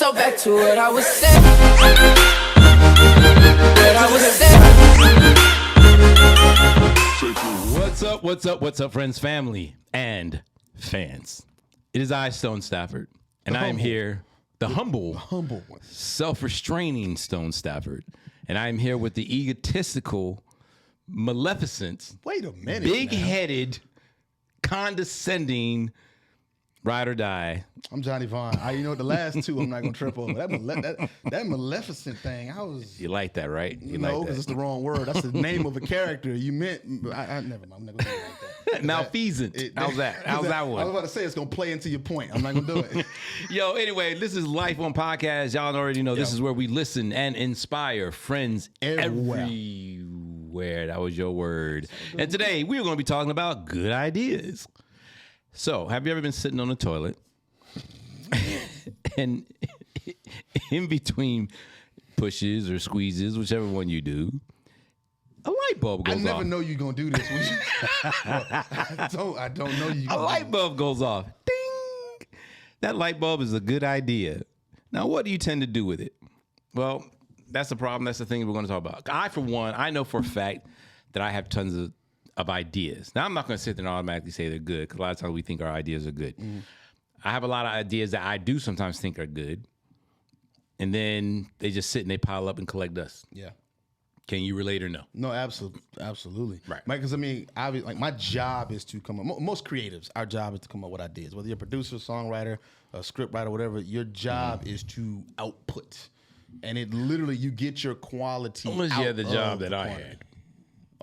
So back to what I was saying. What I was saying. What's up, friends, family, and fans? It is I, Stone Stafford, and I am here, the humble one, self-restraining Stone Stafford, and I am here with the egotistical, maleficent, Wait a minute, big-headed, condescending, ride or die. I'm Johnny Vaughn. You know what? The last two I'm not gonna trip over. That Maleficent thing. You like that, right? No, because it's the wrong word. That's the name of a character. You meant. I never mind. I'm not gonna do it like that. Malfeasant. How's that? How's that one? I was about to say it's gonna play into your point. I'm not gonna do it. Yo, anyway, this is Life on Podcast. Y'all already know this is where we listen and inspire friends everywhere. That was your word. And today we are going to be talking about good ideas. So, have you ever been sitting on the toilet and in between pushes or squeezes, whichever one you do, a light bulb goes off? I never know you're going to do this. I don't know you. A light bulb goes off. Ding! That light bulb is a good idea. Now, what do you tend to do with it? Well, that's the problem. That's the thing we're going to talk about. I, for one, I know for a fact that I have tons of ideas. Now, I'm not going to sit there and automatically say they're good, because a lot of times we think our ideas are good. Mm. I have a lot of ideas that I do sometimes think are good, and then they just sit and they pile up and collect dust. Yeah. Can you relate or no? No, absolutely. Right. Because I mean, like my job is to come up. Most creatives, our job is to come up with ideas. Whether you're a producer, songwriter, a script writer, whatever, your job is to output, and it literally you get your quality. Unless you had the job that I had.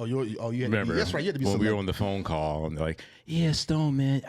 You had Remember, to be, that's right. You had to be when we were on the phone call and they're like, "Yeah, Stone, man,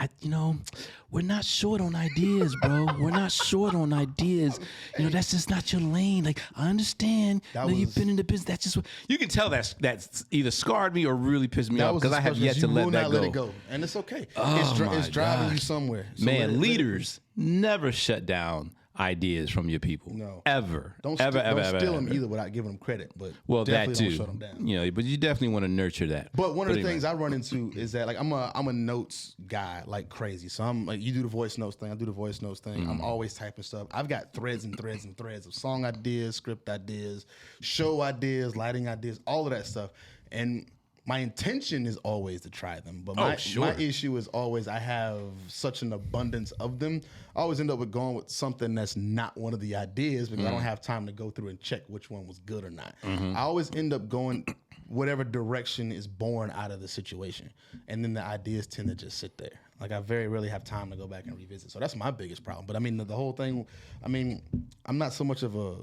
we're not short on ideas, bro. We're not short on ideas. That's just not your lane. Like, I understand. You've been in the business. That's just what you can tell. That's either scarred me or really pissed me off because I have yet to let that go. Let it go, and it's okay. Oh, it's driving you somewhere. So man, leaders never shut down ideas from your people. No, ever. Don't ever steal them either without giving them credit. But that too. Don't shut them down. But you definitely want to nurture that. But one of the things I run into is that like I'm a notes guy like crazy. So I'm like, you do the voice notes thing, I do the voice notes thing. I'm always typing stuff. I've got threads and threads and threads of song ideas, script ideas, show ideas, lighting ideas, all of that stuff. And my intention is always to try them, but my issue is always I have such an abundance of them. I always end up with going with something that's not one of the ideas because I don't have time to go through and check which one was good or not. I always end up going whatever direction is born out of the situation, and then the ideas tend to just sit there. Like I very rarely have time to go back and revisit. So that's my biggest problem. But I mean, the whole thing. I mean, I'm not so much of a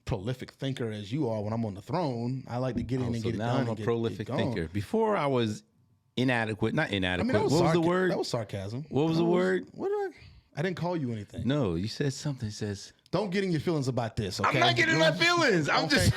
prolific thinker as you are when I'm on the throne. I like to get in and get it done. I'm a prolific thinker. Before I was inadequate, not inadequate. I mean, what was the word? That was sarcasm. What was the word? I didn't call you anything. No, you said something. It says, don't get in your feelings about this. Okay? I'm not getting in my feelings. I'm just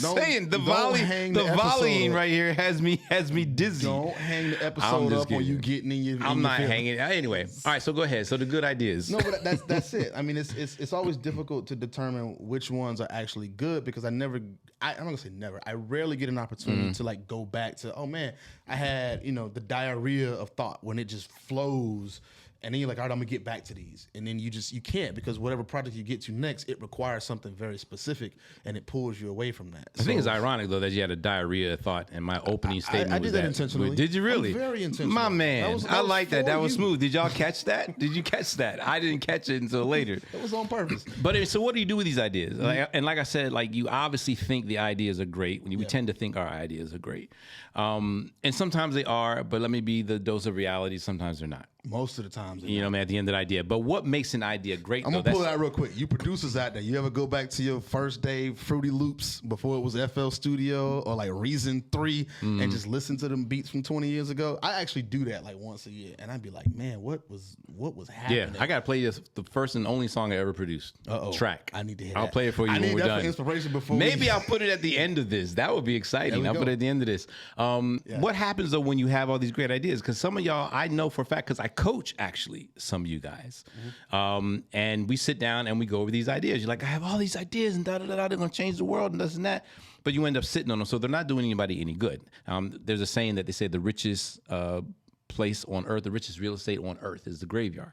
saying the volleying right here has me dizzy. Don't hang the episode up on you getting in your. I'm not hanging. Anyway, all right. So go ahead. So the good ideas. No, but that's it. I mean, it's always difficult to determine which ones are actually good because I'm not gonna say never. I rarely get an opportunity to like go back to. Oh man, I had the diarrhea of thought when it just flows. And then you're like, all right, I'm gonna get back to these, and then you can't because whatever project you get to next, it requires something very specific, and it pulls you away from that. I think it's ironic though that you had a diarrhea thought, and my opening statement I did was that intentionally. Did you really? I'm very intentional. My man, I like that. That was you. smooth. Did y'all catch that? Did you catch that? I didn't catch it until later. It was on purpose. But so what do you do with these ideas? And like I said, like you obviously think the ideas are great. We tend to think our ideas are great, and sometimes they are. But let me be the dose of reality. Sometimes they're not. Most of the times, man, at the end of the idea. But what makes an idea great? I'm gonna pull it out real quick. You producers out there, you ever go back to your first day Fruity Loops before it was FL Studio or like Reason 3 and just listen to them beats from 20 years ago? I actually do that like once a year, and I'd be like, man, what was happening? Yeah, I gotta play the first and only song I ever produced. Track. I need to hear that. I'll play it for you when we're done. Inspiration before. Maybe I'll put it at the end of this. That would be exciting. I'll put it at the end of this. What happens though when you have all these great ideas? Because some of y'all, I know for a fact, because I coach actually some of you guys, and we sit down and we go over these ideas. You're like, I have all these ideas and they're gonna change the world and this and that, but you end up sitting on them, so they're not doing anybody any good. There's a saying that they say the richest place on earth, the richest real estate on earth is the graveyard.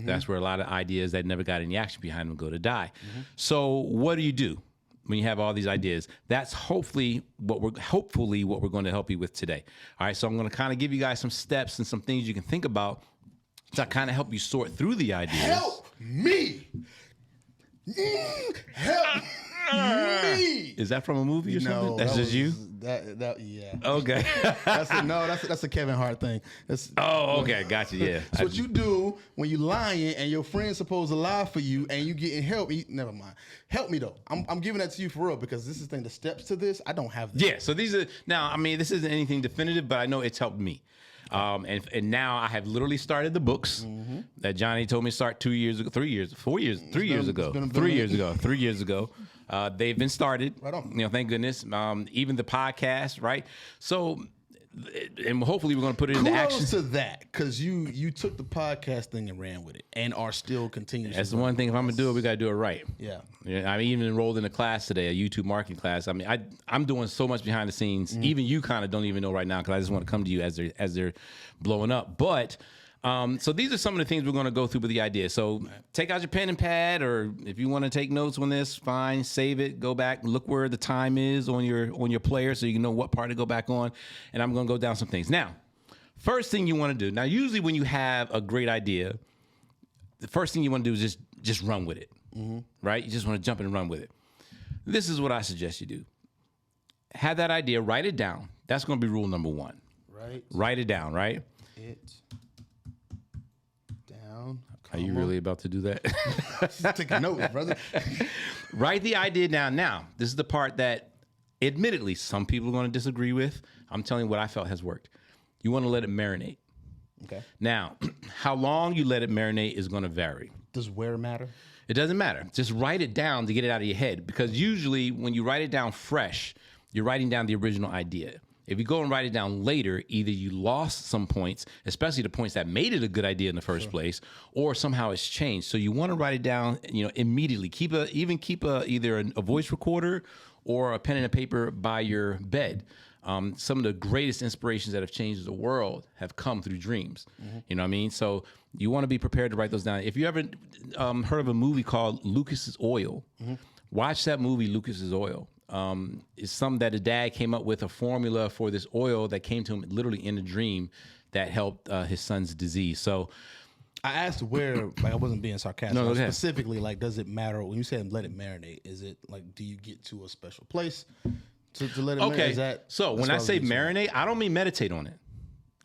That's where a lot of ideas that never got any action behind them go to die. So what do you do when you have all these ideas? That's hopefully what we're going to help you with today. All right, so I'm going to kind of give you guys some steps and some things you can think about to kind of help you sort through the ideas. Help me. Help me. Is that from a movie or something? That's just you? Yeah. Okay. That's a Kevin Hart thing. Okay, gotcha. Yeah. That's what you do when you lying and your friend's supposed to lie for you and you getting help. Never mind. Help me though. I'm giving that to you for real because this is the thing. The steps to this, I don't have. Yeah. So these are now. I mean, this isn't anything definitive, but I know it's helped me. And now I have literally started the books that Johnny told me to start 2 years ago, 3 years, 4 years, 3 years ago, 3 years ago, 3 years ago. They've been started. Right on. You know, thank goodness. Even the podcast, right? So, and hopefully we're going to put it into action. Kudos to that because you took the podcast thing and ran with it and are still continuing. That's the one thing. If I'm going to do it, we got to do it right. Yeah. I even enrolled in a class today, a YouTube marketing class. I mean, I'm doing so much behind the scenes. Even you kind of don't even know right now because I just want to come to you as they're blowing up. But so these are some of the things we're going to go through with the idea. So take out your pen and pad, or if you want to take notes on this, fine. Save it. Go back. Look where the time is on your player, so you can know what part to go back on. And I'm going to go down some things now. First thing you want to do. Now, usually when you have a great idea, the first thing you want to do is just run with it. Right? You just want to jump in and run with it. This is what I suggest you do. Have that idea, write it down. That's going to be rule number one. Right. Write it down, right? It down. Are you really about to do that? Just take a note, brother. Write the idea down. Now, this is the part that admittedly some people are going to disagree with. I'm telling you what I felt has worked. You want to let it marinate. Okay. Now, how long you let it marinate is going to vary. Does where matter? It doesn't matter. Just write it down to get it out of your head, because usually when you write it down fresh, you're writing down the original idea. If you go and write it down later, either you lost some points, especially the points that made it a good idea in the first place, or somehow it's changed. So you want to write it down, immediately. Keep either a voice recorder or a pen and a paper by your bed. Some of the greatest inspirations that have changed the world have come through dreams. You know what I mean? So you want to be prepared to write those down. If you ever heard of a movie called Lucas's Oil, watch that movie, Lucas's Oil. It's something that a dad came up with, a formula for this oil that came to him literally in a dream that helped his son's disease. So I asked where, like I wasn't being sarcastic. No, go ahead. Specifically, like, does it matter when you said let it marinate? Is it like, do you get to a special place to let it marinate? Okay, so when I say marinate, I don't mean meditate on it.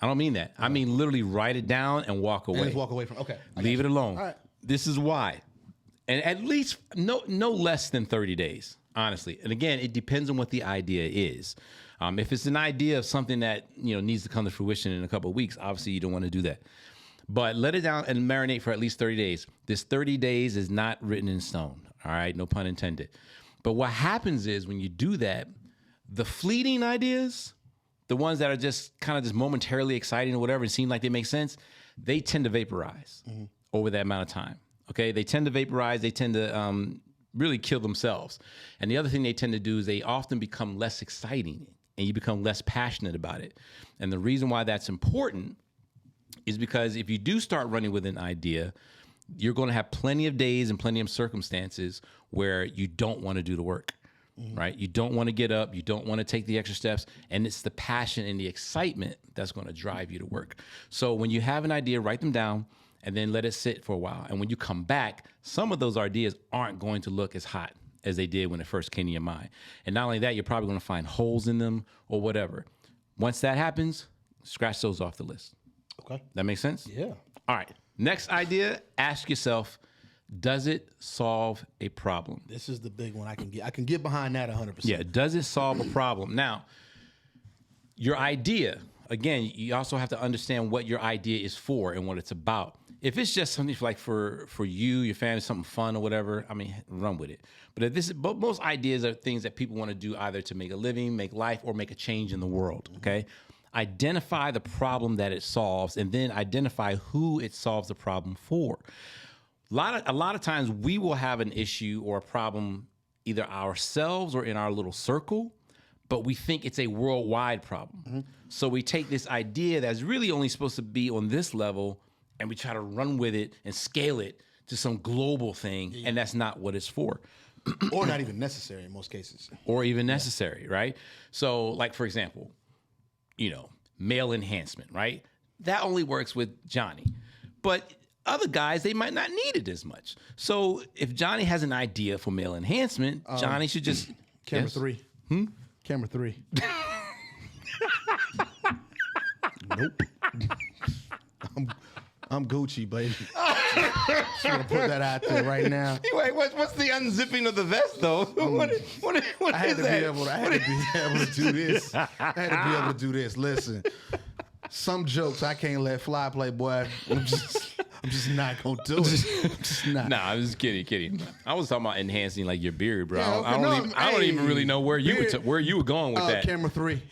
I don't mean that. I mean literally write it down and walk away. And just walk away from. Okay, leave it alone. All right. This is why, and at least no less than 30 days. Honestly, and again, it depends on what the idea is. If it's an idea of something that needs to come to fruition in a couple of weeks, obviously you don't want to do that. But let it down and marinate for at least 30 days. This 30 days is not written in stone. All right, no pun intended. But what happens is when you do that, the fleeting ideas, the ones that are just kind of just momentarily exciting or whatever and seem like they make sense, they tend to vaporize over that amount of time. Okay, they tend to vaporize. They tend to really kill themselves. And the other thing they tend to do is they often become less exciting and you become less passionate about it. And the reason why that's important is because if you do start running with an idea, you're going to have plenty of days and plenty of circumstances where you don't want to do the work, right? You don't want to get up. You don't want to take the extra steps. And it's the passion and the excitement that's going to drive you to work. So when you have an idea, write them down and then let it sit for a while. And when you come back, some of those ideas aren't going to look as hot as they did when it first came to your mind. And not only that, you're probably going to find holes in them or whatever. Once that happens, scratch those off the list. Okay. That makes sense? Yeah. All right. Next idea, ask yourself, does it solve a problem? This is the big one. I can get behind that 100%. Yeah, does it solve a problem? Now, your idea, again, you also have to understand what your idea is for and what it's about. If it's just something for you, your family, something fun or whatever, I mean, run with it. But most ideas are things that people want to do either to make a living, make life, or make a change in the world, okay? Identify the problem that it solves and then identify who it solves the problem for. A lot of times we will have an issue or a problem either ourselves or in our little circle, but we think it's a worldwide problem. So we take this idea that's really only supposed to be on this level, and we try to run with it and scale it to some global thing, and that's not what it's for. Or not even necessary in most cases. Or even necessary, right? So, like, for example, male enhancement, right? That only works with Johnny. But other guys, they might not need it as much. So if Johnny has an idea for male enhancement, Johnny should just... Camera 3. Camera 3. Nope. I'm Gucci, baby. Just want to put that out there right now. Wait, what's the unzipping of the vest, though? What I had is to that? be able to do this. I had to be able to do this. Listen, some jokes I can't let fly, Playboy. I'm just not gonna do it. I'm just not. Nah, I'm just kidding. I was talking about enhancing like your beard, bro. Yeah, okay, I don't even really know where you were going with that. Camera 3.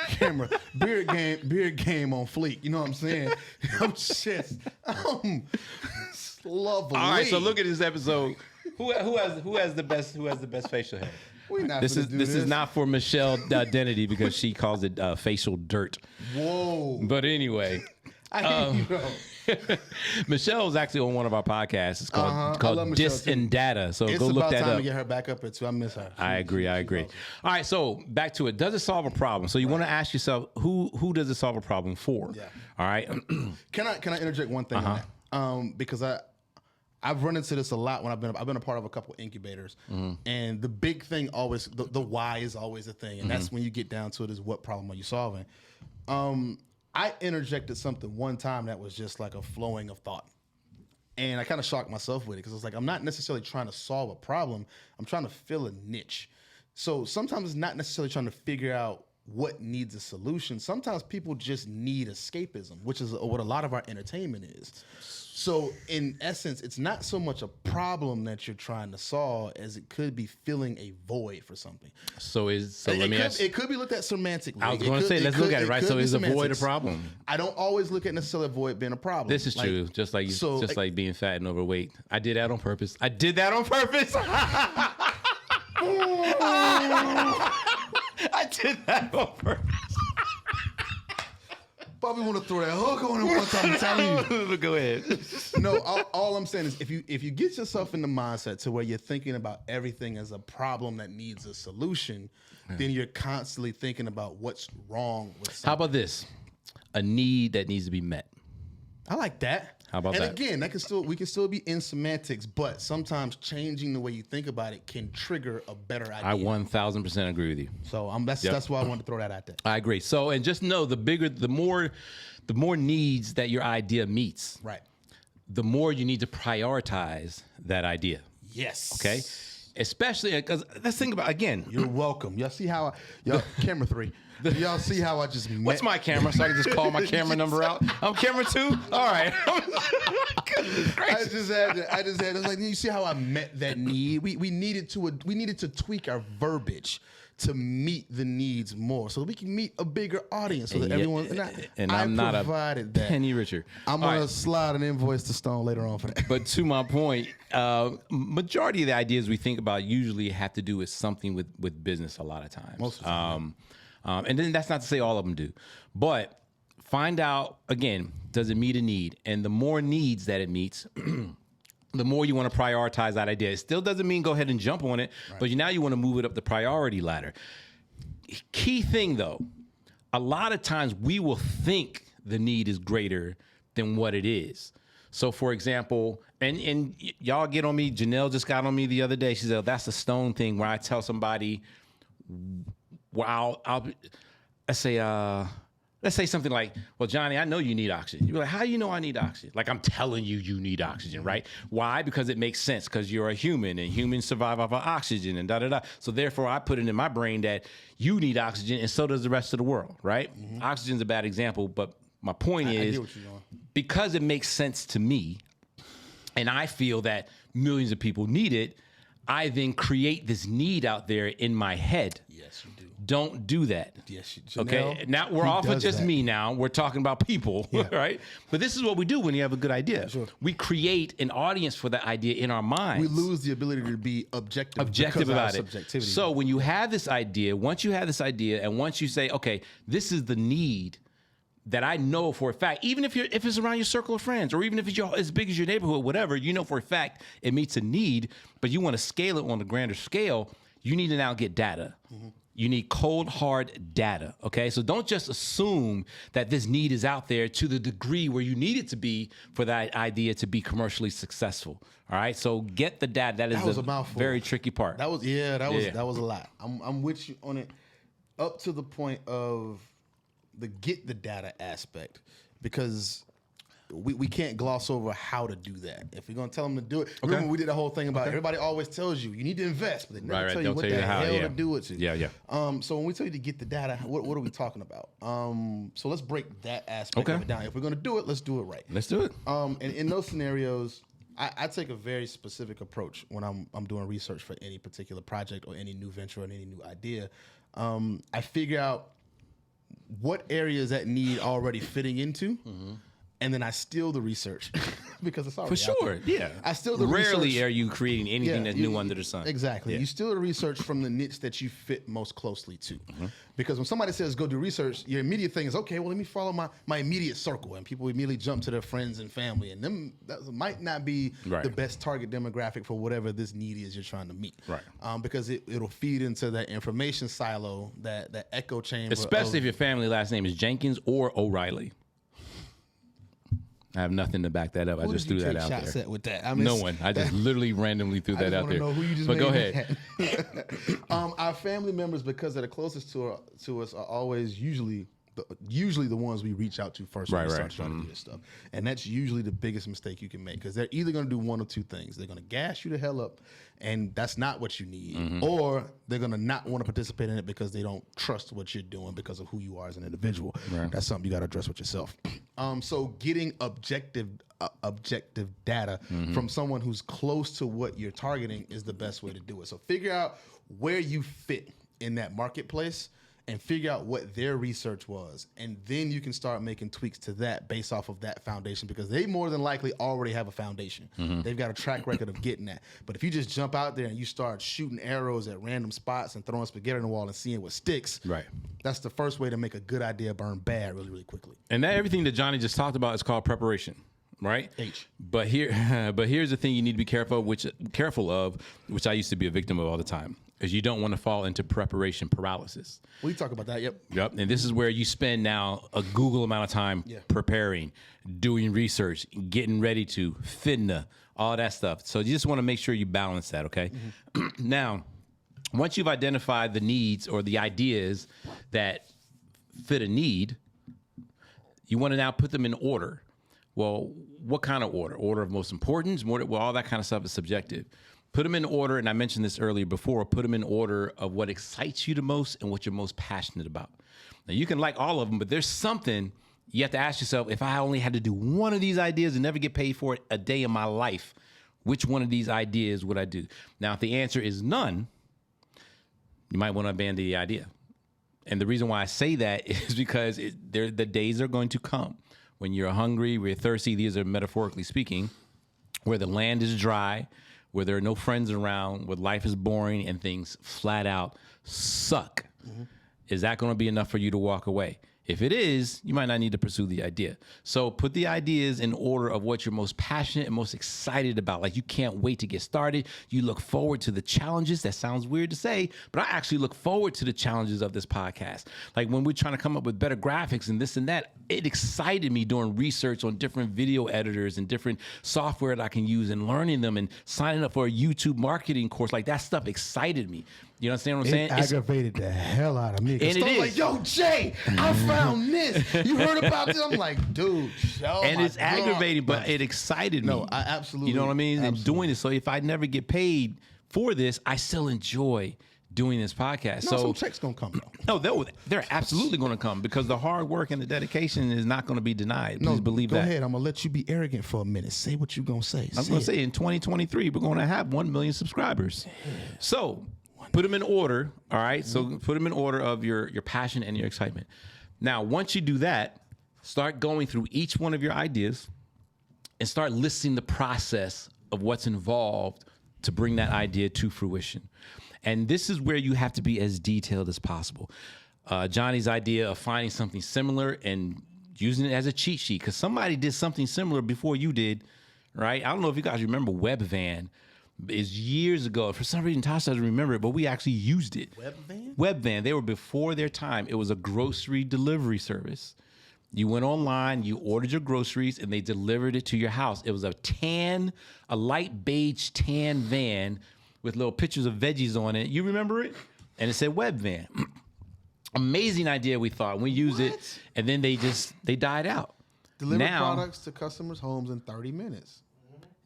Camera. Beard game on fleek. You know what I'm saying? I'm just lovely. All right, so look at this episode. Who has the best facial hair? This is not for Michelle Identity because she calls it facial dirt. Whoa. But anyway. Michelle is actually on one of our podcasts. It's called Dis and Data. So it's go look that about time up. to get her back up here too. I miss her. I agree. All right, so back to it. Does it solve a problem? So you want to ask yourself, who does it solve a problem for? Yeah. All right. Can I interject one thing on that? Because I've run into this a lot when I've been a part of a couple incubators, and the big thing always the why is always a thing, and that's when you get down to it is what problem are you solving? I interjected something one time that was just like a flowing of thought. And I kind of shocked myself with it because I was like, I'm not necessarily trying to solve a problem. I'm trying to fill a niche. So sometimes it's not necessarily trying to figure out what needs a solution. Sometimes people just need escapism, which is what a lot of our entertainment is. So in essence, it's not so much a problem that you're trying to solve as it could be filling a void for something. It could be looked at semantically. I was going to say, let's look at it, right? So is a void a problem? I don't always look at necessarily a void being a problem. This is true. Just like being fat and overweight. I did that on purpose. I did that on purpose. Bobby want to throw that hook on him one time. I'm telling you. Go ahead. No, all I'm saying is if you get yourself in the mindset to where you're thinking about everything as a problem that needs a solution, then you're constantly thinking about what's wrong with something. How about this? A need that needs to be met. I like that. How about that? And again, we can still be in semantics, but sometimes changing the way you think about it can trigger a better idea. I 1000% agree with you. So that's why I wanted to throw that out there. I agree. So, and just know the more needs that your idea meets, Right. the more you need to prioritize that idea. Yes. Okay. Especially because let's think about again. You're welcome. Y'all see how camera 3. Y'all see how I just What's my camera? So I can just call my camera number out. I'm camera 2. All right. I just had to, like, you see how I met that need? We needed to tweak our verbiage to meet the needs more, so that we can meet a bigger audience, so that everyone. And I'm not provided a that. penny richer. I'm gonna slide an invoice to Stone later on for that. But to my point, majority of the ideas we think about usually have to do with something with business. A lot of times, most of the time. And then that's not to say all of them do, but find out again, does it meet a need? And the more needs that it meets, the more you want to prioritize that idea. It still doesn't mean go ahead and jump on it, but now you want to move it up the priority ladder. Key thing though, a lot of times we will think the need is greater than what it is. So for example, and y'all get on me, Janelle just got on me the other day. She said, that's a Stone thing where I tell somebody, well, let's say something like, well, Johnny, I know you need oxygen. You're like, how do you know I need oxygen? Like, I'm telling you need oxygen, right? Why? Because it makes sense, because you're a human and humans survive off of oxygen and da-da-da. So therefore, I put it in my brain that you need oxygen and so does the rest of the world, right? Oxygen's a bad example, but my point is, because it makes sense to me and I feel that millions of people need it, I then create this need out there in my head. Yes, you do. Don't do that. Yes, Okay. Now we're off of just me now. We're talking about people, right? But this is what we do when you have a good idea. Sure. We create an audience for that idea in our minds. We lose the ability to be objective About it. Subjectivity. So when you have this idea, once you have this idea, and once you say, okay, this is the need that I know for a fact, even if it's around your circle of friends, or even if it's as big as your neighborhood, whatever, you know for a fact it meets a need, but you want to scale it on a grander scale, you need to now get data. Mm-hmm. You need cold, hard data, okay? So don't just assume that this need is out there to the degree where you need it to be for that idea to be commercially successful, all right? So get the data. That is a very tricky part. That was a lot. I'm with you on it up to the point of the get the data aspect, because we can't gloss over how to do that. If we're gonna tell them to do it, remember we did the whole thing about everybody always tells you need to invest, but they never tell you what the hell to do it to. Yeah. So when we tell you to get the data, what are we talking about? So let's break that aspect of it down. If we're gonna do it, let's do it right. Let's do it. And in those scenarios, I take a very specific approach when I'm doing research for any particular project or any new venture or any new idea. I figure out what areas that need already fitting into, and then I steal the research because it's already out there. Yeah. I steal the Rarely research. are you creating anything that's new under the sun. Exactly. Yeah. You steal the research from the niche that you fit most closely to. Because when somebody says go do research, your immediate thing is, okay, well, let me follow my immediate circle. And people immediately jump to their friends and family. And them that might not be the best target demographic for whatever this need is you're trying to meet. Right. Because it'll feed into that information silo, that echo chamber. Especially if your family last name is Jenkins or O'Reilly. I have nothing to back that up. I just threw that out there. At with that? I mean, no one. I just literally randomly threw that out there. Know who you just but go made ahead. Our family members, because they're the closest to us, are always usually the ones we reach out to first when we start trying to do this stuff. And that's usually the biggest mistake you can make, because they're either going to do one of two things. They're going to gas you the hell up, and that's not what you need, or they're going to not want to participate in it because they don't trust what you're doing because of who you are as an individual. That's something you got to address with yourself. So getting objective data from someone who's close to what you're targeting is the best way to do it. So figure out where you fit in that marketplace and figure out what their research was. And then you can start making tweaks to that based off of that foundation, because they more than likely already have a foundation. They've got a track record of getting that. But if you just jump out there and you start shooting arrows at random spots and throwing spaghetti on the wall and seeing what sticks, that's the first way to make a good idea burn bad really, really quickly. And that everything that Johnny just talked about is called preparation. Right. But here's the thing you need to be careful of, which I used to be a victim of all the time, is you don't want to fall into preparation paralysis. We talk about that. Yep. And this is where you spend now a Google amount of time preparing, doing research, getting ready to fitna, all that stuff. So you just want to make sure you balance that. Okay. Now, once you've identified the needs or the ideas that fit a need, you want to now put them in order. Well, what kind of order? Order of most importance? Well, all that kind of stuff is subjective. Put them in order, and I mentioned this earlier before, put them in order of what excites you the most and what you're most passionate about. Now, you can like all of them, but there's something you have to ask yourself, if I only had to do one of these ideas and never get paid for it a day in my life, which one of these ideas would I do? Now, if the answer is none, you might want to abandon the idea. And the reason why I say that is because the days are going to come when you're hungry, when you're thirsty, these are metaphorically speaking, where the land is dry, where there are no friends around, where life is boring and things flat out suck. Is that going to be enough for you to walk away? If it is, you might not need to pursue the idea. So put the ideas in order of what you're most passionate and most excited about. Like you can't wait to get started. You look forward to the challenges. That sounds weird to say, but I actually look forward to the challenges of this podcast. Like when we're trying to come up with better graphics and this and that, it excited me doing research on different video editors and different software that I can use and learning them and signing up for a YouTube marketing course. Like that stuff excited me. You understand what I'm saying? It aggravated the hell out of me. And it is. Like, yo, Jay, I found this. You heard about this? I'm like, dude. And it's aggravating, but it excited me. No, I absolutely. You know what I mean? Absolutely. And doing it. So if I never get paid for this, I still enjoy doing this podcast. No, So some checks gonna come though. no, they're absolutely going to come because the hard work and the dedication is not going to be denied. Please believe Go that. ahead. I'm gonna let you be arrogant for a minute. Say what you gonna say. I'm going to say in 2023, we're going to have 1 million subscribers. So put them in order. All right. So put them in order of your passion and your excitement. Now, once you do that, start going through each one of your ideas and start listing the process of what's involved to bring that idea to fruition. And this is where you have to be as detailed as possible. Johnny's idea of finding something similar and using it as a cheat sheet, because somebody did something similar before you did, right? I don't know if you guys remember WebVan. It's years ago. For some reason, Tasha doesn't remember it, but we actually used it. WebVan? They were before their time. It was a grocery delivery service. You went online, you ordered your groceries, and they delivered it to your house. It was a light beige tan van with little pictures of veggies on it. You remember it? And it said WebVan. Amazing idea, we thought. We used it, and then they died out. Deliver products to customers' homes in 30 minutes.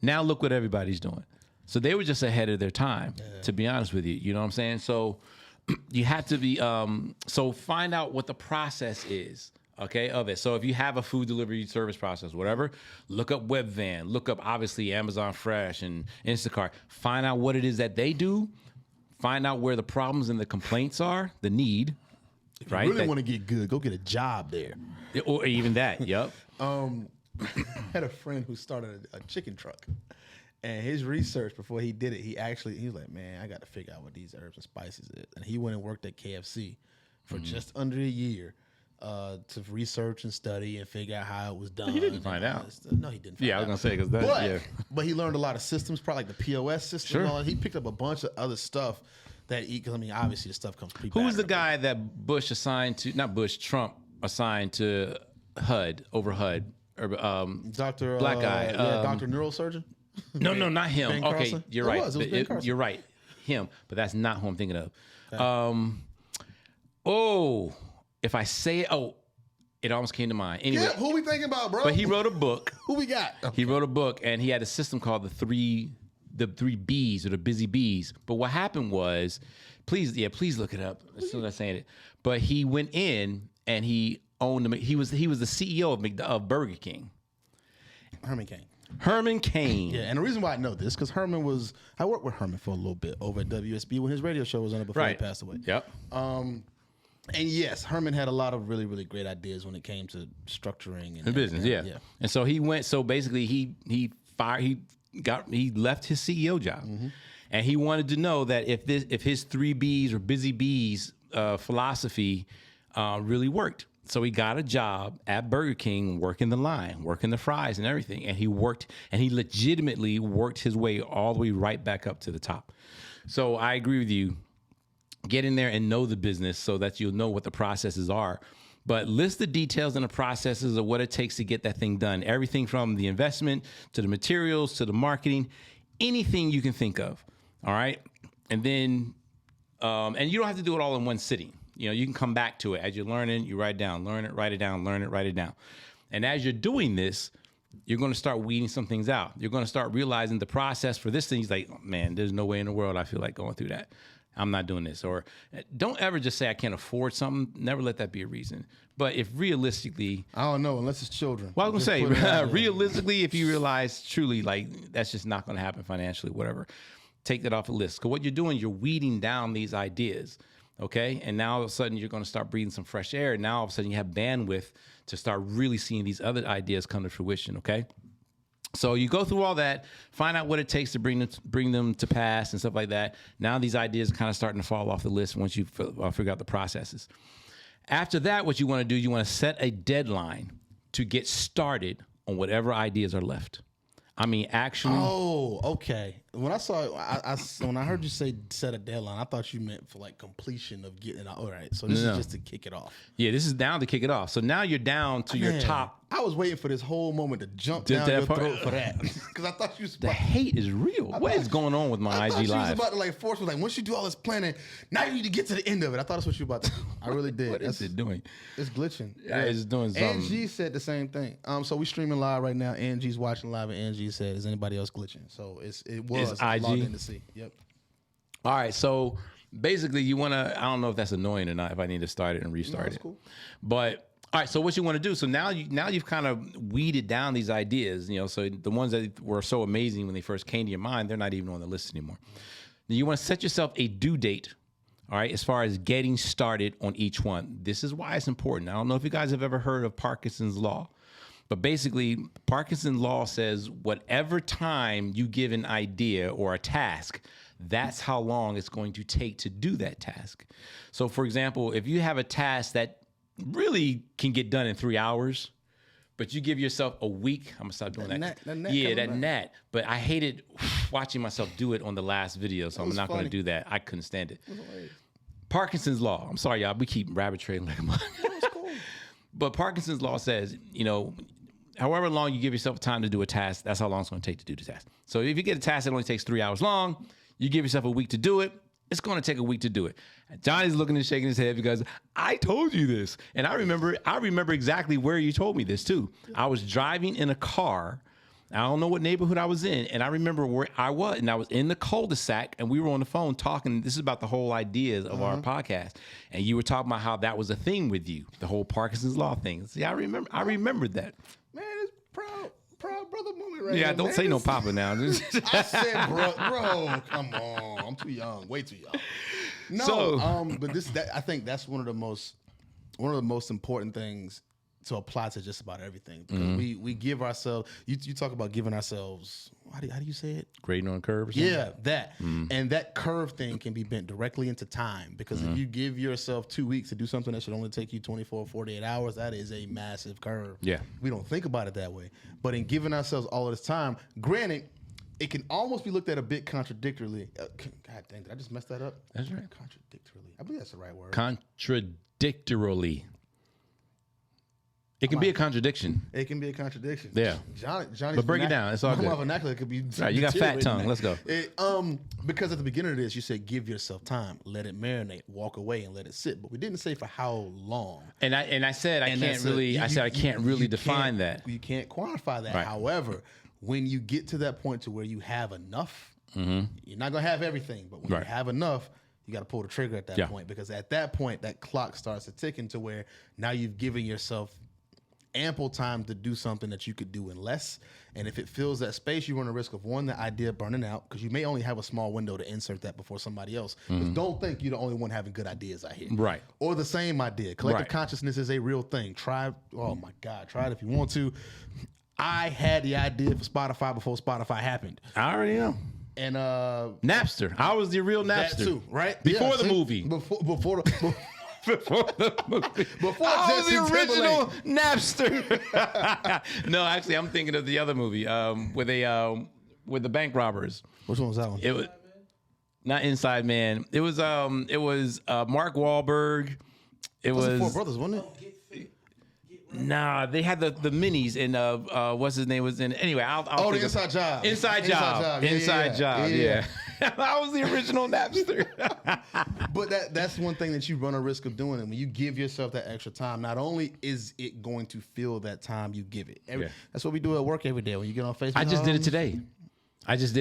Now look what everybody's doing. So they were just ahead of their time, to be honest with you. You know what I'm saying? So you have to be, so find out what the process is, okay, of it. So if you have a food delivery service process, whatever, look up WebVan, look up obviously Amazon Fresh and Instacart. Find out what it is that they do. Find out where the problems and the complaints are, the need, If right? you really want to get good, go get a job there. Or even that, yep. I had a friend who started a chicken truck. And his research before he did it, he was like, man, I got to figure out what these herbs and spices is. And he went and worked at KFC for just under a year to research and study and figure out how it was done. He didn't find out. No, he didn't find out. Yeah, I was going to say, because that, But he learned a lot of systems, probably like the POS system. Sure. And all that. He picked up a bunch of other stuff that because, I mean, obviously the stuff comes pre-packaged. Who was the guy that Trump assigned to HUD, over HUD? Or, Dr. Black guy. Dr. Neurosurgeon? No, not him. Ben Okay, Carlson? you're It right. was Ben Carlson. You're right. Him, but that's not who I'm thinking of. If I say it, it almost came to mind. Anyway, Yeah, who we thinking about, bro? but he wrote a book. Who we got? He wrote a book, and he had a system called the three B's, or the busy bees. But what happened was, please look it up as soon as I'm saying it. But he went in and he owned them. He was the CEO of Burger King. Herman Cain. Yeah, and the reason why I know this, because I worked with Herman for a little bit over at WSB when his radio show was on it before he passed away. Yep. And yes, Herman had a lot of really, really great ideas when it came to structuring and The business, yeah. And so he went. So basically, he left his CEO job, and he wanted to know that if his 3 B's or busy bees philosophy really worked. So he got a job at Burger King, working the line, working the fries and everything, and he legitimately worked his way all the way right back up to the top. So I agree with you. Get in there and know the business so that you'll know what the processes are. But list the details and the processes of what it takes to get that thing done. Everything from the investment to the materials to the marketing, anything you can think of. All right. And then, and you don't have to do it all in one sitting. You can come back to it as you're learning. You write it down, learn it, write it down, learn it, write it down. And as you're doing this, you're going to start weeding some things out. You're going to start realizing the process for this thing is like, man, there's no way in the world I feel like going through that. I'm not doing this. Or don't ever just say I can't afford something. Never let that be a reason. But if realistically, I don't know, unless it's children. Well, I was going to say, realistically, if you realize truly like that's just not going to happen financially, whatever, take that off the list. Because what you're doing, you're weeding down these ideas. Okay. And now all of a sudden you're going to start breathing some fresh air. And now all of a sudden you have bandwidth to start really seeing these other ideas come to fruition. Okay. So you go through all that, find out what it takes to bring them to pass and stuff like that. Now these ideas are kind of starting to fall off the list once you figure out the processes. After that, what you want to do, you want to set a deadline to get started on whatever ideas are left. I mean, actually. Oh, okay. When when I heard you say set a deadline, I thought you meant for like completion of getting it. All right, so this is just to kick it off. Yeah, this is down to kick it off. So now you're down to your top. I was waiting for this whole moment to jump down your throat for that because I thought you was. The hate is real. What is going on with my IG Live? I thought you was about to like force me, like once you do all this planning, now you need to get to the end of it. I thought that's what you were about to do. I really did. What is it doing? It's glitching. Yeah, it's doing something. Angie said the same thing. So we streaming live right now. Angie's watching live, and Angie said, "Is anybody else glitching?" So it was It's IG. logged in to see. Yep. All right, so basically you want to, I don't know if that's annoying or not, if I need to start it and restart it. Cool. But all right, so what you want to do, so now you've kind of weeded down these ideas, so the ones that were so amazing when they first came to your mind, they're not even on the list anymore. Now you want to set yourself a due date, all right, as far as getting started on each one. This is why it's important. I don't know if you guys have ever heard of Parkinson's Law, but basically Parkinson's Law says whatever time you give an idea or a task, that's how long it's going to take to do that task. So for example, if you have a task that really can get done in 3 hours, but you give yourself a week. I'm gonna stop doing that. That gnat. But I hated watching myself do it on the last video, so I'm not gonna do that. I couldn't stand it. Parkinson's Law. I'm sorry, y'all. We keep rabbit trailing like a mug. Cool. But Parkinson's Law says, however long you give yourself time to do a task, that's how long it's gonna take to do the task. So if you get a task that only takes 3 hours long, you give yourself a week to do it. It's going to take a week to do it. Johnny's looking and shaking his head because I told you this. And I remember exactly where you told me this too. I was driving in a car. I don't know what neighborhood I was in. And I remember where I was. And I was in the cul-de-sac and we were on the phone talking. This is about the whole ideas of our podcast. And you were talking about how that was a thing with you, the whole Parkinson's Law thing. See, I remembered that. Man, it's proud brother moment right here. Yeah, don't say no papa now. I said, bro, come on. I'm too young, way too young. No, but I think that's one of the most important things to apply to just about everything. Because we give ourselves. You talk about giving ourselves. How do you say it? Grading on a curve or something? Yeah, that. And that curve thing can be bent directly into time. Because if you give yourself 2 weeks to do something that should only take you 24 or 48 hours, that is a massive curve. Yeah. We don't think about it that way. But in giving ourselves all of this time, granted, it can almost be looked at a bit contradictorily. God dang, did I just mess that up? That's right. Contradictorily. I believe that's the right word. Contradictorily. It can be a contradiction. It can be a contradiction. Yeah. Johnny's but break it down. It's all good. My vernacular could be. Right, you got fat tongue. Let's go. Because at the beginning of this, you said give yourself time, let it marinate, walk away, and let it sit. But we didn't say for how long. And I said I can't really define that. You can't quantify that. Right. However, when you get to that point to where you have enough, you're not gonna have everything, but when you have enough, you got to pull the trigger at that point, because at that point, that clock starts to tick into where now you've given yourself ample time to do something that you could do in less. And if it fills that space, you run the risk of the idea burning out, because you may only have a small window to insert that before somebody else. Because don't think you're the only one having good ideas out here. Right. Or the same idea. Collective consciousness is a real thing. Try it if you want to. I had the idea for Spotify before Spotify happened. I already know. And Napster. I was the real Napster. That too, right? Before the movie. Before the Before the movie. Before I was the Jesse original Napster. No, actually, I'm thinking of the other movie with the bank robbers. Which one was that one? It was not Inside Man. It was Mark Wahlberg. It was Four Brothers, wasn't it? Nah, they had the minis, and what's his name was in. Anyway, I'll the Inside Job. Inside Job. Yeah. I was the original Napster. But that's one thing that you run a risk of doing. And when you give yourself that extra time, not only is it going to fill that time you give it. That's what we do at work every day. When you get on Facebook. I just did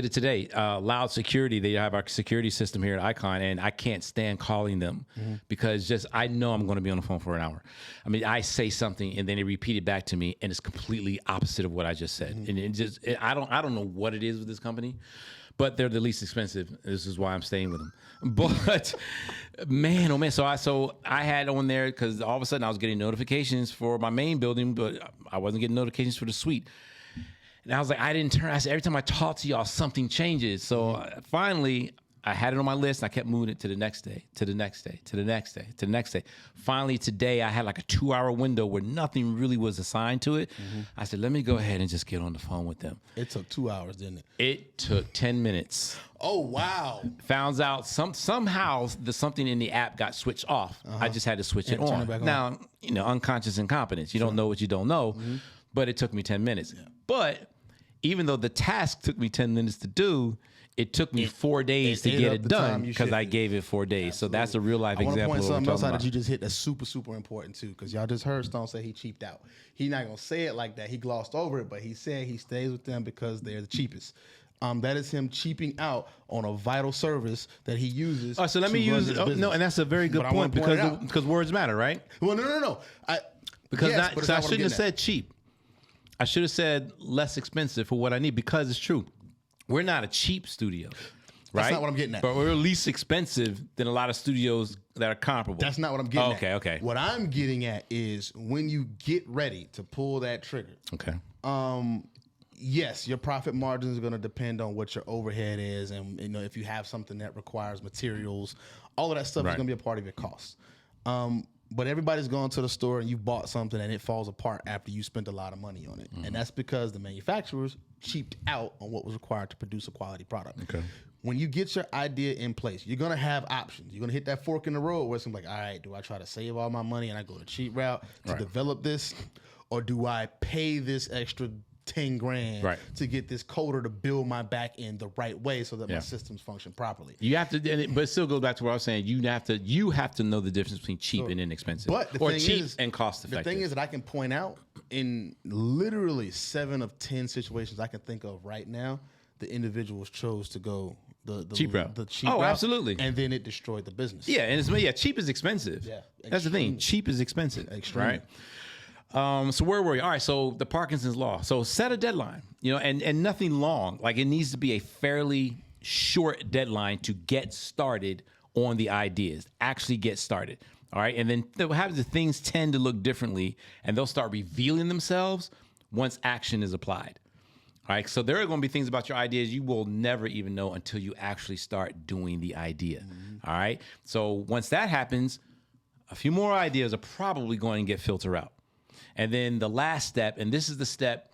it today. Loud Security, they have our security system here at Icon, and I can't stand calling them because I know I'm going to be on the phone for an hour. I mean, I say something and then they repeat it back to me, and it's completely opposite of what I just said. And I don't know what it is with this company, but they're the least expensive. This is why I'm staying with them. But man, oh man, so I had on there because all of a sudden I was getting notifications for my main building, but I wasn't getting notifications for the suite. And I was like, I said, every time I talk to y'all, something changes. So finally, I had it on my list. And I kept moving it to the next day, to the next day, to the next day, to the next day. Finally, today, I had like a 2-hour window where nothing really was assigned to it. I said, let me go ahead and just get on the phone with them. It took 2 hours, didn't it? It took 10 minutes. Oh, wow. Found out somehow something in the app got switched off. I just had to switch it on. Now, unconscious incompetence. You don't know what you don't know. But it took me 10 minutes. Yeah. But even though the task took me 10 minutes to do, it took me 4 days to get it done because I gave it 4 days. Absolutely. So that's a real life example. I want to point something else out that you just hit that's super, super important too, because y'all just heard Stone say he cheaped out. He's not going to say it like that. He glossed over it, but he said he stays with them because they're the cheapest. That is him cheaping out on a vital service that he uses. Oh, so let me use no, and that's a very good point because words matter, right? Well, no. So I shouldn't have said cheap. I should have said less expensive for what I need because it's true. We're not a cheap studio, right? That's not what I'm getting at. But we're least expensive than a lot of studios that are comparable. That's not what I'm getting at. Okay. What I'm getting at is when you get ready to pull that trigger. Okay. Yes, your profit margins are going to depend on what your overhead is, and if you have something that requires materials, all of that stuff is going to be a part of your cost. But everybody's gone to the store and you bought something and it falls apart after you spent a lot of money on it, and that's because the manufacturers cheaped out on what was required to produce a quality product. Okay. When you get your idea in place, you're going to have options. You're going to hit that fork in the road where it's like, all right, do I try to save all my money and I go the cheap route to develop this, or do I pay this extra 10 grand to get this coder to build my back end the right way so that my systems function properly? You have to, but it still goes back to what I was saying. You have to know the difference between cheap and inexpensive, or cheap and cost effective. The thing is that I can point out in literally 7 of 10 situations I can think of right now, the individuals chose to go the cheap route. The cheap route, absolutely, and then it destroyed the business. Yeah, and cheap is expensive. Yeah, that's the thing. Cheap is expensive. Extremely. Right. So where were we? All right. So the Parkinson's law. So set a deadline, and nothing long. Like it needs to be a fairly short deadline to get started on the ideas. Actually get started. All right. And then what happens is things tend to look differently, and they'll start revealing themselves once action is applied. All right. So there are going to be things about your ideas you will never even know until you actually start doing the idea. All right. So once that happens, a few more ideas are probably going to get filtered out. And then the last step, and this is the step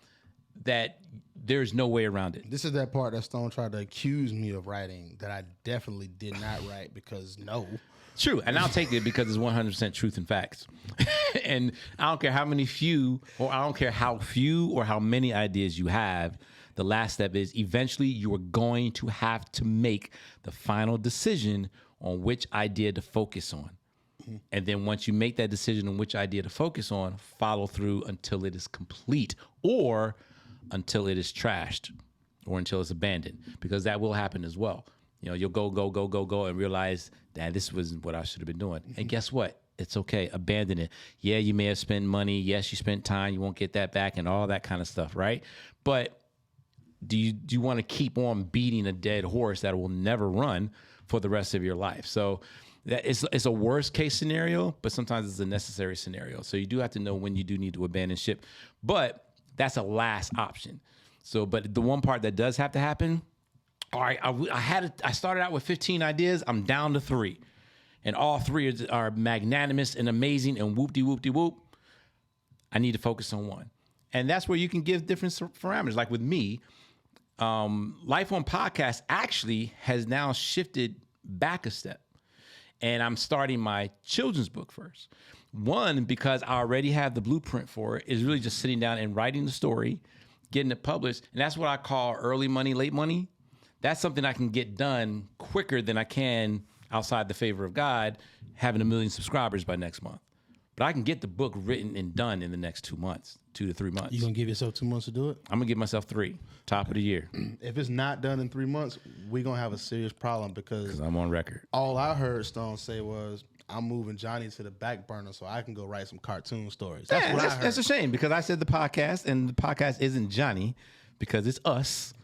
that there's no way around it. This is that part that Stone tried to accuse me of writing that I definitely did not write because no. True. And I'll take it because it's 100% truth and facts. And I don't care how few or how many ideas you have. The last step is eventually you are going to have to make the final decision on which idea to focus on. And then once you make that decision on which idea to focus on, follow through until it is complete or until it is trashed or until it's abandoned, because that will happen as well. You'll go and realize that this wasn't what I should have been doing. And guess what? It's okay. Abandon it. Yeah, you may have spent money. Yes, you spent time. You won't get that back and all that kind of stuff, right? But do you want to keep on beating a dead horse that will never run for the rest of your life? So it's a worst case scenario, but sometimes it's a necessary scenario. So you do have to know when you do need to abandon ship, but that's a last option. So, but the one part that does have to happen, all right, I started out with 15 ideas. I'm down to 3, and all 3 are magnanimous and amazing and whoop-de-whoop-de-whoop. I need to focus on one. And that's where you can give different parameters. Like with me, L.I.F.E on podcast actually has now shifted back a step. And I'm starting my children's book first. One, because I already have the blueprint for it, is really just sitting down and writing the story, getting it published. And that's what I call early money, late money. That's something I can get done quicker than I can, outside the favor of God, having 1 million subscribers by next month. But I can get the book written and done in the next 2 months, 2 to 3 months. You gonna give yourself 2 months to do it? I'm gonna give myself 3, top of the year. If it's not done in 3 months, we're gonna have a serious problem because I'm on record. All I heard Stone say was, I'm moving Johnny to the back burner so I can go write some cartoon stories. That's what I heard. That's a shame because I said the podcast, and the podcast isn't Johnny because it's us.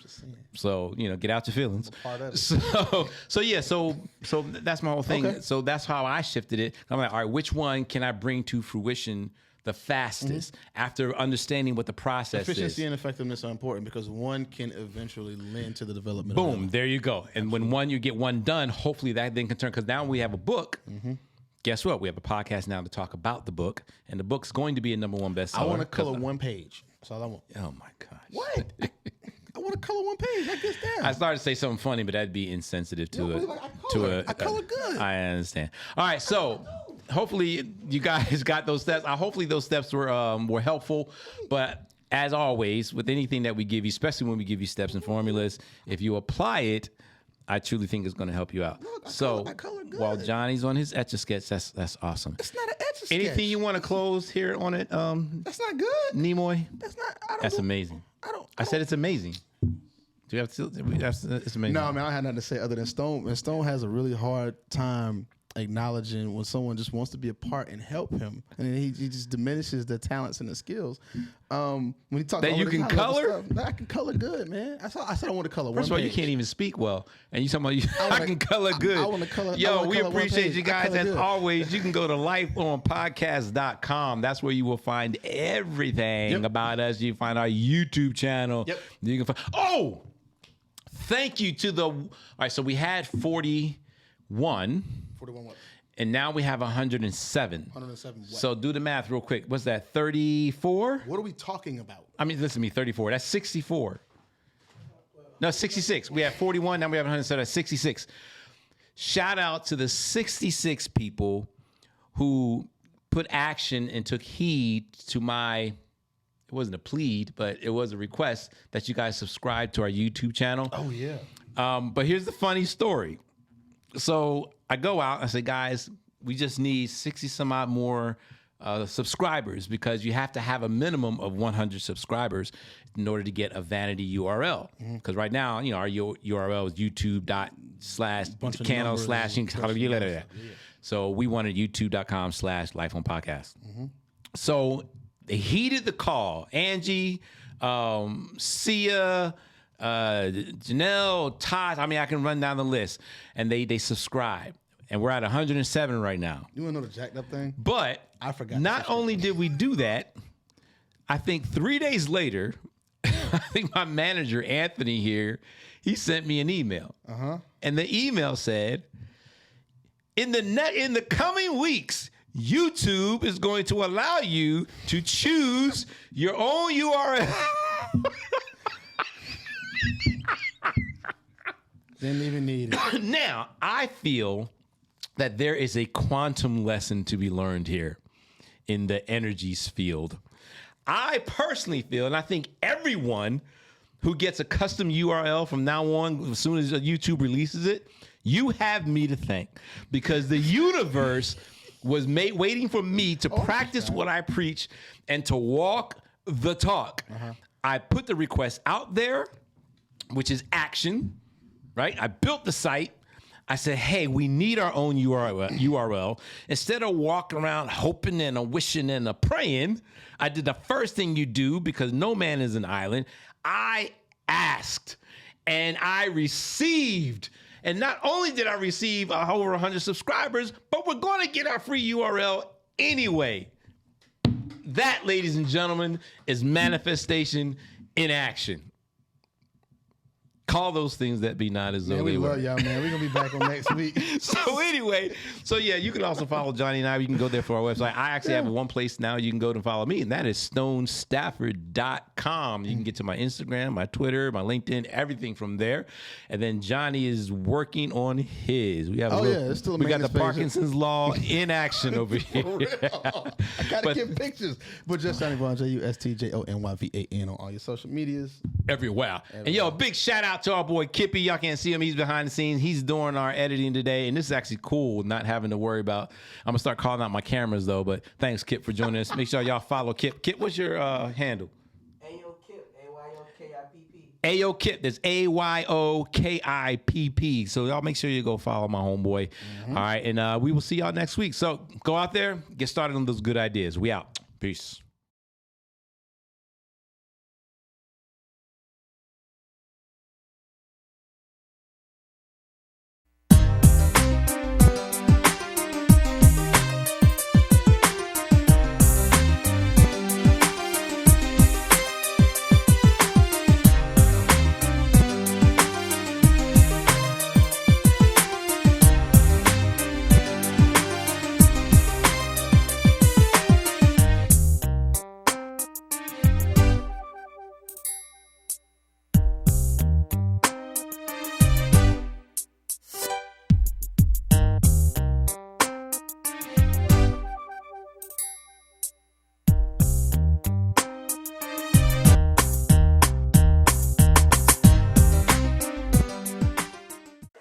So, get out your feelings. Part of it. So that's my whole thing. Okay. So that's how I shifted it. I'm like, all right, which one can I bring to fruition the fastest after understanding what the process is? Efficiency and effectiveness are important because one can eventually lend to the development. Boom, there you go. And when you get one done, hopefully that then can turn, because now we have a book. Guess what? We have a podcast now to talk about the book, and the book's going to be a #1 bestseller. I want to color one page. That's all I want. Oh my gosh. What? I want to color one page. I guess that. I started to say something funny, but that'd be insensitive to I color good. I understand. All right, so hopefully you guys got those steps. Hopefully those steps were helpful. But as always, with anything that we give you, especially when we give you steps and formulas, if you apply it, I truly think it's going to help you out. I color good. While Johnny's on his Etch-a-Sketch, that's awesome. It's not an Etch-a-Sketch. Anything you want to close here on it? That's not good. Nimoy? That's not. That's amazing. I said it's amazing. Do you have to? It's amazing. No, man, I had nothing to say other than Stone. And Stone has a really hard time acknowledging when someone just wants to be a part and help him, and he just diminishes their talents and the skills. When he talks That about you can color? stuff, I can color good, man. I said I want to color. First of all, you can't even speak well, and you talking about I can color good. I want to color. Yo, we color appreciate you guys as good. always. You can go to lifeonpodcast.com. That's where you will find everything about us. You can find our YouTube channel. Yep. You can find. Thank you to the. All right, so we had 41. 41 what? And now we have 107. 107 what? So do the math real quick. What's that, 34? What are we talking about? I mean, listen to me, 34. That's 64. No, 66. We have 41. Now we have 107. That's 66. Shout out to the 66 people who put action and took heed to my, it wasn't a plead, but it was a request that you guys subscribe to our YouTube channel. Oh, yeah. But here's the funny story. So I go out, I say, guys, we just need 60 some odd more subscribers because you have to have a minimum of 100 subscribers in order to get a vanity URL. Because right now, you know, our URL is youtube.com/channel/. So we wanted youtube.com/lifeonpodcast. So they heeded the call. Angie, Sia, Janelle, Todd, I mean, I can run down the list. And they subscribe. And we're at 107 right now. You want to know the jacked up thing? But I forgot. not only did we do that, I think 3 days later, I think my manager, Anthony here, he sent me an email. And the email said, in the coming weeks, YouTube is going to allow you to choose your own URL. Didn't even need it. Now, I feel that there is a quantum lesson to be learned here in the energies field. I personally feel, and I think everyone who gets a custom URL from now on, as soon as YouTube releases it, you have me to thank because the universe was waiting for me to practice what I preach and to walk the talk. I put the request out there, which is action, right? I built the site. I said, hey, we need our own URL. Instead of walking around hoping and wishing and praying, I did the first thing you do because no man is an island. I asked and I received. And not only did I receive over 100 subscribers, but we're going to get our free URL anyway. That, ladies and gentlemen, is manifestation in action. Call those things that be not as though Man, we they love were. y'all, man. We're going to be back on next week. So anyway, yeah, you can also follow Johnny and I. You can go there for our website. I actually have one place now you can go to follow me, and that is stonestafford.com. You can get to my Instagram, my Twitter, my LinkedIn, everything from there. And then Johnny is working on his. We have it's still a we got the maintenance page. Parkinson's law in action over here. For real. I got to get pictures. But just Johnny Vaughn, JUSTJONYVAN on all your social medias. Everywhere. And yo, a big shout out to our boy Kippy. Y'all can't see him. He's behind the scenes. He's doing our editing today. And this is actually cool, not having to worry about. I'm going to start calling out my cameras, though. But thanks, Kip, for joining us. Make sure y'all follow Kip. Kip, what's your handle? Ayo Kip, AYOKIPP. Ayo Kip. That's AYOKIPP. So y'all make sure you go follow my homeboy. All right. And we will see y'all next week. So go out there, get started on those good ideas. We out. Peace.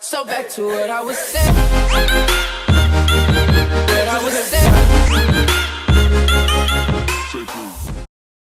So back to what I was saying.